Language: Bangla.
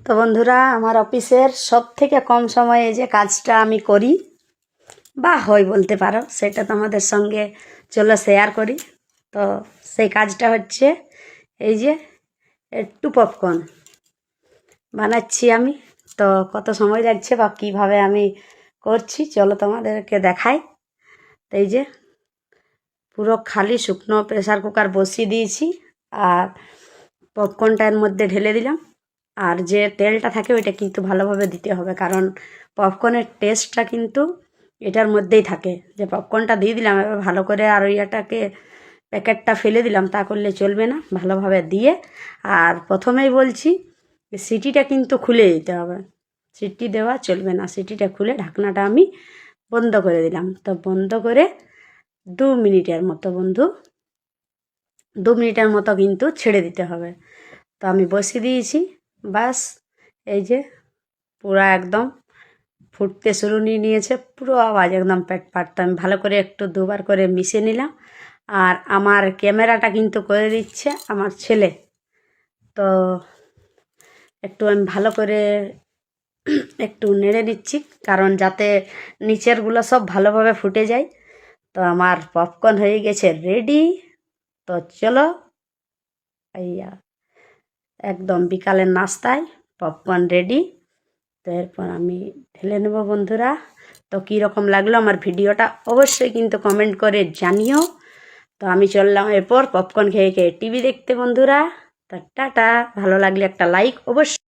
তো বন্ধুরা, আমার অফিসের সব থেকে কম সময়ে যে কাজটা আমি করি বা হয় বলতে পারো, সেটা তোমাদের সঙ্গে চলো শেয়ার করি। তো সেই কাজটা হচ্ছে এই যে একটু পপকর্ন বানাচ্ছি আমি। তো কত সময় লাগছে বা কীভাবে আমি করছি চলো তোমাদেরকে দেখাই। তো এই যে পুরো খালি শুকনো প্রেসার কুকার বসিয়ে দিয়েছি, আর পপকর্নটা এর মধ্যে ঢেলে দিলাম। আর যে তেলটা থাকে ওইটা কিন্তু ভালোভাবে দিতে হবে, কারণ পপকর্নের টেস্টটা কিন্তু এটার মধ্যেই থাকে। যে পপকর্নটা দিয়ে দিলাম, এবার ভালো করে আর ওইটাকে প্যাকেটটা ফেলে দিলাম তা করলে চলবে না, ভালোভাবে দিয়ে। আর প্রথমেই বলছি সিটিটা কিন্তু খুলে দিতে হবে, সিটি দেওয়া চলবে না। সিটিটা খুলে ঢাকনাটা আমি বন্ধ করে দিলাম। তো বন্ধ করে 2 মিনিটের মতো বন্ধু, 2 মিনিটের মতো কিন্তু ছেড়ে দিতে হবে। তো আমি বসিয়ে দিয়েছি, বাস এই যে পুরো একদম ফুটতে শুরু নিয়েছে, পুরো আওয়াজ একদম পেট ফাটতো। আমি ভালো করে একটু দুবার করে মিশিয়ে নিলাম। আর আমার ক্যামেরাটা কিন্তু করে দিচ্ছে আমার ছেলে। তো একটু আমি ভালো করে একটু নেড়ে নিচ্ছি, কারণ যাতে নিচেরগুলো সব ভালোভাবে ফুটে যায়। তো আমার পপকর্ন হয়ে গেছে রেডি। তো চলো, এইয়া একদম বিকালের নাস্তায় পপকর্ন রেডি। তো এরপর আমি ঢেলে নেব বন্ধুরা। তো কীরকম লাগলো আমার ভিডিওটা অবশ্যই কিন্তু কমেন্ট করে জানিও। তো আমি চললাম এরপর পপকর্ন খেয়ে খেয়ে টিভি দেখতে বন্ধুরা। তো টাটা, ভালো লাগলে একটা লাইক অবশ্যই।